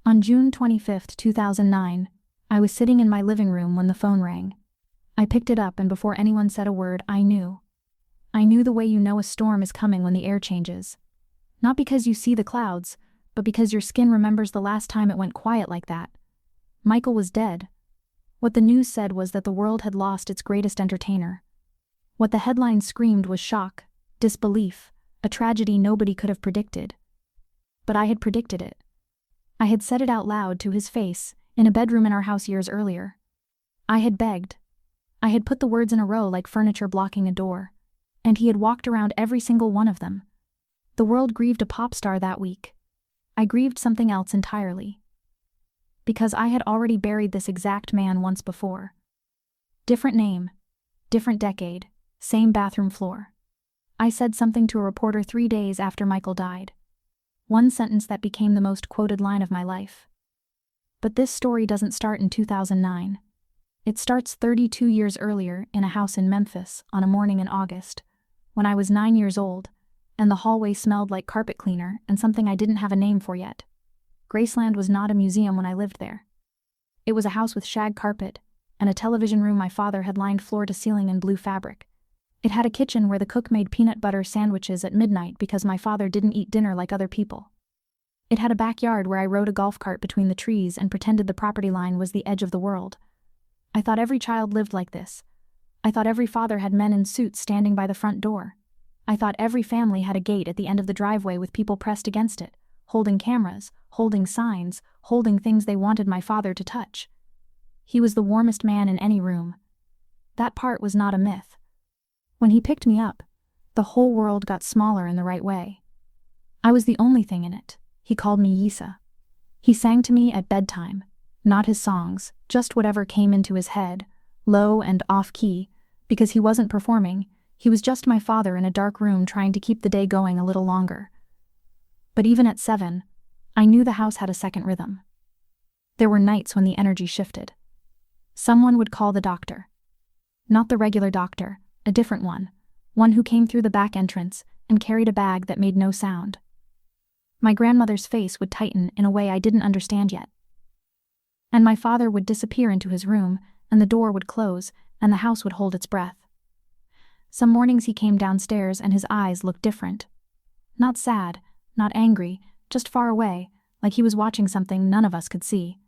On June 25, 2009, I was sitting in my living room when the phone rang. I picked it up and before anyone said a word, I knew. I knew the way you know a storm is coming when the air changes. Not because you see the clouds, but because your skin remembers the last time it went quiet like that. Michael was dead. What the news said was that the world had lost its greatest entertainer. What the headline screamed was shock, disbelief, a tragedy nobody could have predicted. But I had predicted it. I had said it out loud to his face, in a bedroom in our house years earlier. I had begged. I had put the words in a row like furniture blocking a door. And he had walked around every single one of them. The world grieved a pop star that week. I grieved something else entirely. Because I had already buried this exact man once before. Different name, different decade, same bathroom floor. I said something to a reporter 3 days after Michael died. One sentence that became the most quoted line of my life. But this story doesn't start in 2009. It starts 32 years earlier in a house in Memphis on a morning in August, when I was 9 years old, and the hallway smelled like carpet cleaner and something I didn't have a name for yet. Graceland was not a museum when I lived there. It was a house with shag carpet, and a television room my father had lined floor to ceiling in blue fabric. It had a kitchen where the cook made peanut butter sandwiches at midnight because my father didn't eat dinner like other people. It had a backyard where I rode a golf cart between the trees and pretended the property line was the edge of the world. I thought every child lived like this. I thought every father had men in suits standing by the front door. I thought every family had a gate at the end of the driveway with people pressed against it, holding cameras, holding signs, holding things they wanted my father to touch. He was the warmest man in any room. That part was not a myth. When he picked me up, the whole world got smaller in the right way. I was the only thing in it. He called me Yisa. He sang to me at bedtime, not his songs, just whatever came into his head, low and off-key, because he wasn't performing, he was just my father in a dark room trying to keep the day going a little longer. But even at 7, I knew the house had a second rhythm. There were nights when the energy shifted. Someone would call the doctor. Not the regular doctor, a different one who came through the back entrance and carried a bag that made no sound. My grandmother's face would tighten in a way I didn't understand yet. And my father would disappear into his room, and the door would close, and the house would hold its breath. Some mornings he came downstairs and his eyes looked different. Not sad, not angry, just far away, like he was watching something none of us could see.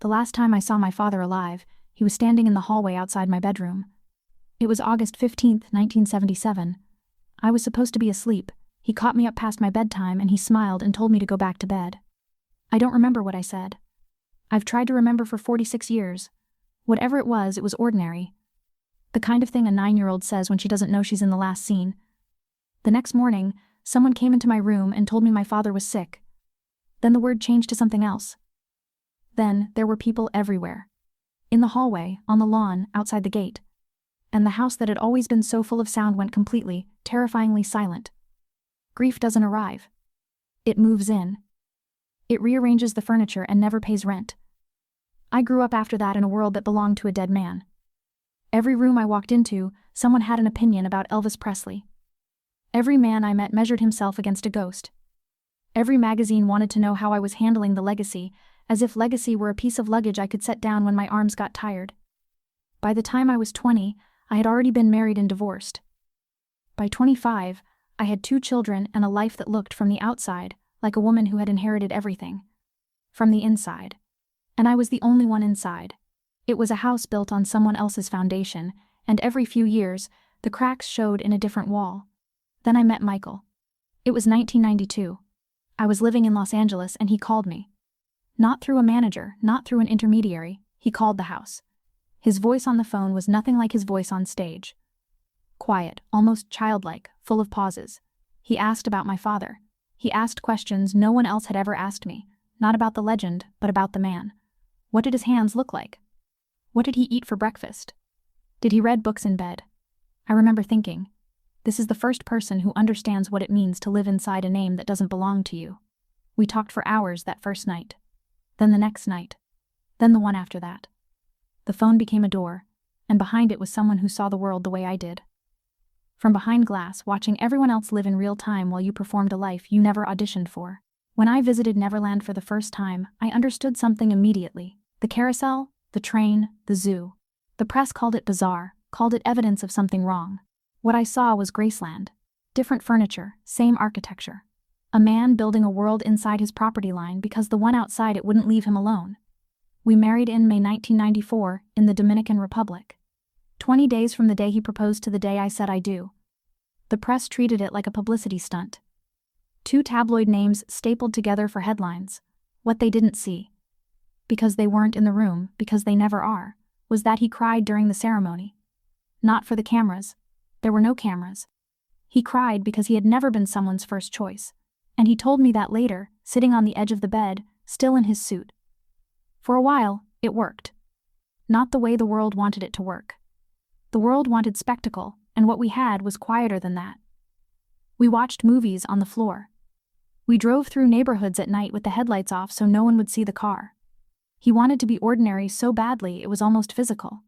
The last time I saw my father alive, he was standing in the hallway outside my bedroom. It was August 15, 1977. I was supposed to be asleep. He caught me up past my bedtime and he smiled and told me to go back to bed. I don't remember what I said. I've tried to remember for 46 years. Whatever it was ordinary. The kind of thing a 9-year-old says when she doesn't know she's in the last scene. The next morning, someone came into my room and told me my father was sick. Then the word changed to something else. Then there were people everywhere. In the hallway, on the lawn, outside the gate. And the house that had always been so full of sound went completely, terrifyingly silent. Grief doesn't arrive. It moves in. It rearranges the furniture and never pays rent. I grew up after that in a world that belonged to a dead man. Every room I walked into, someone had an opinion about Elvis Presley. Every man I met measured himself against a ghost. Every magazine wanted to know how I was handling the legacy, as if legacy were a piece of luggage I could set down when my arms got tired. By the time I was 20, I had already been married and divorced. By 25, I had 2 children and a life that looked from the outside like a woman who had inherited everything. From the inside. And I was the only one inside. It was a house built on someone else's foundation, and every few years, the cracks showed in a different wall. Then I met Michael. It was 1992. I was living in Los Angeles and he called me. Not through a manager, not through an intermediary, he called the house. His voice on the phone was nothing like his voice on stage. Quiet, almost childlike, full of pauses. He asked about my father. He asked questions no one else had ever asked me, not about the legend, but about the man. What did his hands look like? What did he eat for breakfast? Did he read books in bed? I remember thinking, this is the first person who understands what it means to live inside a name that doesn't belong to you. We talked for hours that first night. Then the next night. Then the one after that. The phone became a door, and behind it was someone who saw the world the way I did. From behind glass, watching everyone else live in real time while you performed a life you never auditioned for. When I visited Neverland for the first time, I understood something immediately. The carousel, the train, the zoo. The press called it bizarre, called it evidence of something wrong. What I saw was Graceland. Different furniture, same architecture. A man building a world inside his property line because the one outside it wouldn't leave him alone. We married in May 1994 in the Dominican Republic. 20 days from the day he proposed to the day I said I do. The press treated it like a publicity stunt. 2 tabloid names stapled together for headlines. What they didn't see, because they weren't in the room, because they never are, was that he cried during the ceremony. Not for the cameras. There were no cameras. He cried because he had never been someone's first choice. And he told me that later, sitting on the edge of the bed, still in his suit. For a while, it worked. Not the way the world wanted it to work. The world wanted spectacle, and what we had was quieter than that. We watched movies on the floor. We drove through neighborhoods at night with the headlights off so no one would see the car. He wanted to be ordinary so badly it was almost physical.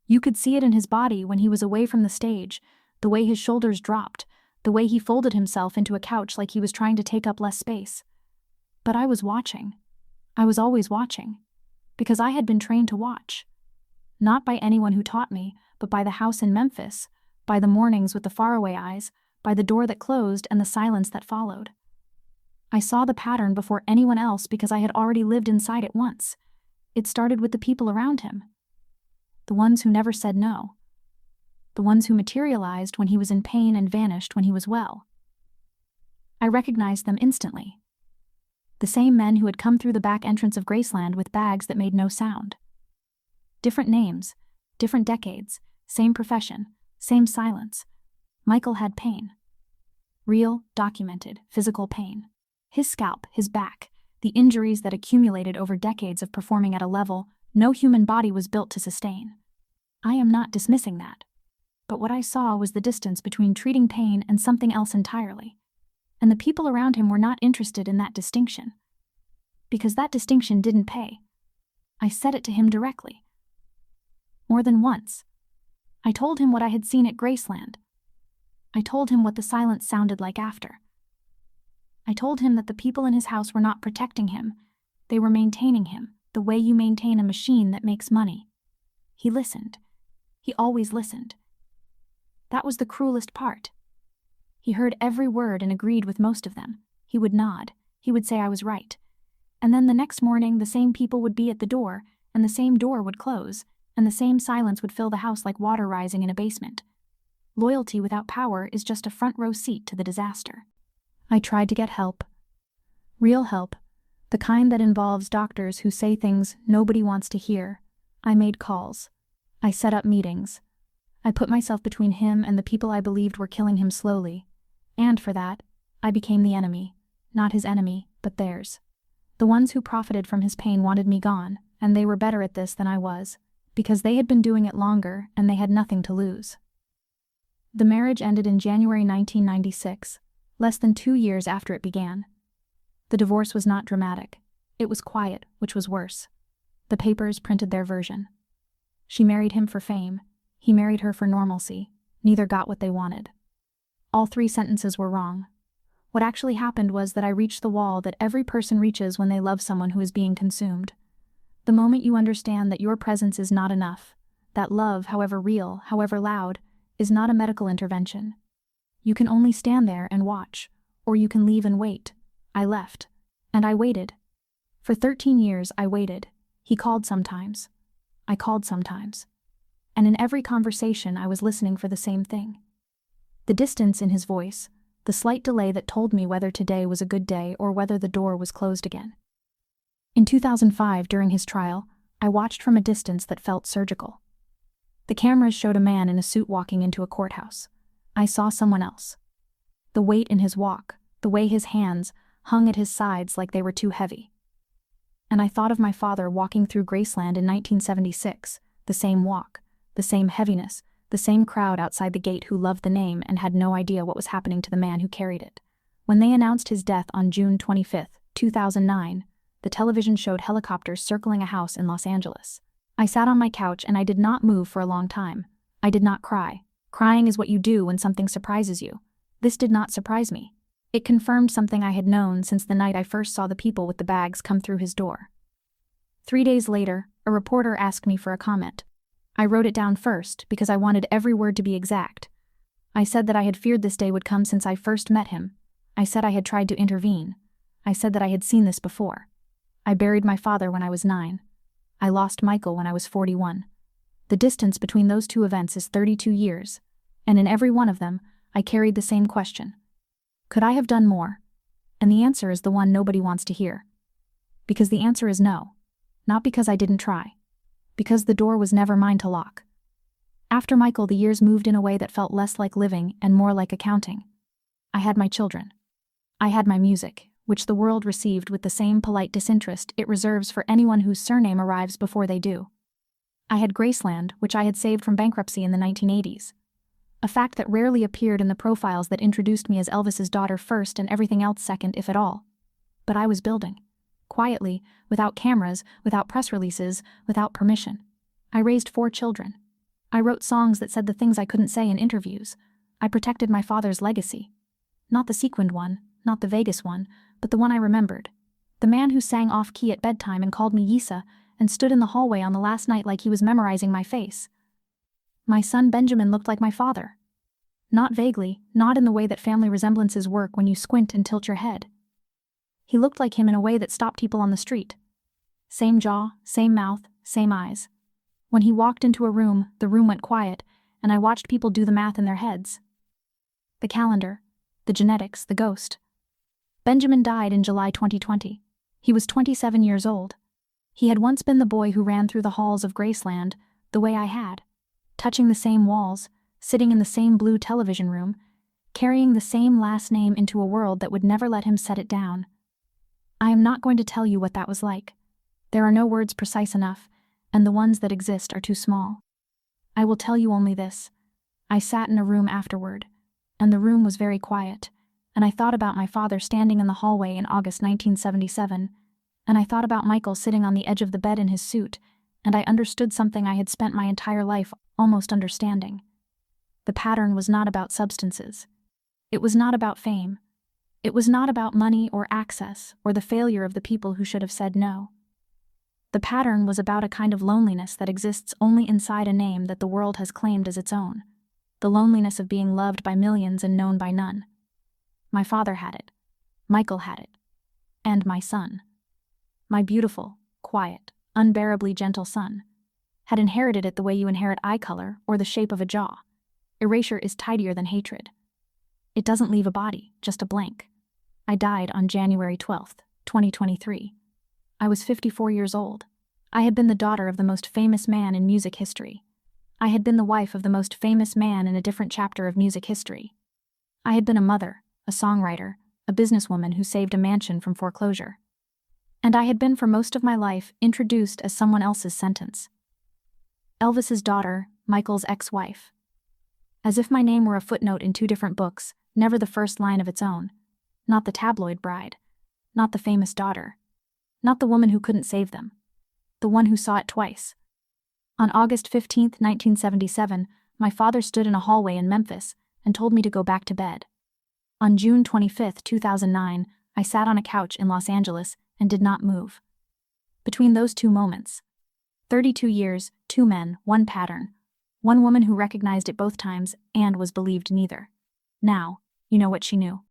You could see it in his body when he was away from the stage, the way his shoulders dropped, the way he folded himself into a couch like he was trying to take up less space. But I was watching. I was always watching. Because I had been trained to watch. Not by anyone who taught me, but by the house in Memphis, by the mornings with the faraway eyes, by the door that closed and the silence that followed. I saw the pattern before anyone else because I had already lived inside it once. It started with the people around him. The ones who never said no. The ones who materialized when he was in pain and vanished when he was well. I recognized them instantly. The same men who had come through the back entrance of Graceland with bags that made no sound. Different names, different decades, same profession, same silence. Michael had pain. Real, documented, physical pain. His scalp, his back, the injuries that accumulated over decades of performing at a level no human body was built to sustain. I am not dismissing that. But what I saw was the distance between treating pain and something else entirely. And the people around him were not interested in that distinction. Because that distinction didn't pay. I said it to him directly. More than once. I told him what I had seen at Graceland. I told him what the silence sounded like after. I told him that the people in his house were not protecting him. They were maintaining him, the way you maintain a machine that makes money. He listened. He always listened. That was the cruelest part. He heard every word and agreed with most of them. He would nod. He would say I was right. And then the next morning the same people would be at the door, and the same door would close, and the same silence would fill the house like water rising in a basement. Loyalty without power is just a front row seat to the disaster. I tried to get help. Real help. The kind that involves doctors who say things nobody wants to hear. I made calls. I set up meetings. I put myself between him and the people I believed were killing him slowly. And for that, I became the enemy. Not his enemy, but theirs. The ones who profited from his pain wanted me gone, and they were better at this than I was, because they had been doing it longer and they had nothing to lose. The marriage ended in January 1996, less than 2 years after it began. The divorce was not dramatic. It was quiet, which was worse. The papers printed their version. She married him for fame. He married her for normalcy. Neither got what they wanted. All 3 sentences were wrong. What actually happened was that I reached the wall that every person reaches when they love someone who is being consumed. The moment you understand that your presence is not enough, that love, however real, however loud, is not a medical intervention. You can only stand there and watch, or you can leave and wait. I left. And I waited. For 13 years I waited. He called sometimes. I called sometimes. And in every conversation I was listening for the same thing. The distance in his voice, the slight delay that told me whether today was a good day or whether the door was closed again. In 2005, during his trial, I watched from a distance that felt surgical. The cameras showed a man in a suit walking into a courthouse. I saw someone else. The weight in his walk, the way his hands hung at his sides like they were too heavy. And I thought of my father walking through Graceland in 1976, the same walk, the same heaviness, the same crowd outside the gate who loved the name and had no idea what was happening to the man who carried it. When they announced his death on June 25, 2009, the television showed helicopters circling a house in Los Angeles. I sat on my couch and I did not move for a long time. I did not cry. Crying is what you do when something surprises you. This did not surprise me. It confirmed something I had known since the night I first saw the people with the bags come through his door. 3 days later, a reporter asked me for a comment. I wrote it down first because I wanted every word to be exact. I said that I had feared this day would come since I first met him. I said I had tried to intervene. I said that I had seen this before. I buried my father when I was 9. I lost Michael when I was 41. The distance between those two events is 32 years, and in every one of them, I carried the same question. Could I have done more? And the answer is the one nobody wants to hear. Because the answer is no. Not because I didn't try. Because the door was never mine to lock. After Michael, the years moved in a way that felt less like living and more like accounting. I had my children. I had my music, which the world received with the same polite disinterest it reserves for anyone whose surname arrives before they do. I had Graceland, which I had saved from bankruptcy in the 1980s. A fact that rarely appeared in the profiles that introduced me as Elvis's daughter first and everything else second, if at all. But I was building. Quietly, without cameras, without press releases, without permission. I raised 4 children. I wrote songs that said the things I couldn't say in interviews. I protected my father's legacy. Not the sequined one, not the Vegas one, but the one I remembered. The man who sang off-key at bedtime and called me Yisa, and stood in the hallway on the last night like he was memorizing my face. My son Benjamin looked like my father. Not vaguely, not in the way that family resemblances work when you squint and tilt your head. He looked like him in a way that stopped people on the street. Same jaw, same mouth, same eyes. When he walked into a room, the room went quiet, and I watched people do the math in their heads. The calendar, the genetics, the ghost. Benjamin died in July 2020. He was 27 years old. He had once been the boy who ran through the halls of Graceland, the way I had, touching the same walls, sitting in the same blue television room, carrying the same last name into a world that would never let him set it down. I am not going to tell you what that was like. There are no words precise enough, and the ones that exist are too small. I will tell you only this. I sat in a room afterward, and the room was very quiet, and I thought about my father standing in the hallway in August 1977, and I thought about Michael sitting on the edge of the bed in his suit, and I understood something I had spent my entire life almost understanding. The pattern was not about substances. It was not about fame. It was not about money or access or the failure of the people who should have said no. The pattern was about a kind of loneliness that exists only inside a name that the world has claimed as its own. The loneliness of being loved by millions and known by none. My father had it. Michael had it. And my son. My beautiful, quiet, unbearably gentle son had inherited it the way you inherit eye color or the shape of a jaw. Erasure is tidier than hatred. It doesn't leave a body, just a blank. I died on January 12th, 2023. I was 54 years old. I had been the daughter of the most famous man in music history. I had been the wife of the most famous man in a different chapter of music history. I had been a mother, a songwriter, a businesswoman who saved a mansion from foreclosure. And I had been for most of my life introduced as someone else's sentence. Elvis's daughter, Michael's ex-wife. As if my name were a footnote in 2 different books, never the first line of its own. Not the tabloid bride. Not the famous daughter. Not the woman who couldn't save them. The one who saw it twice. On August 15, 1977, my father stood in a hallway in Memphis and told me to go back to bed. On June 25, 2009, I sat on a couch in Los Angeles and did not move. Between those 2 moments, 32 years, 2 men, 1 pattern, 1 woman who recognized it both times and was believed neither. Now, you know what she knew.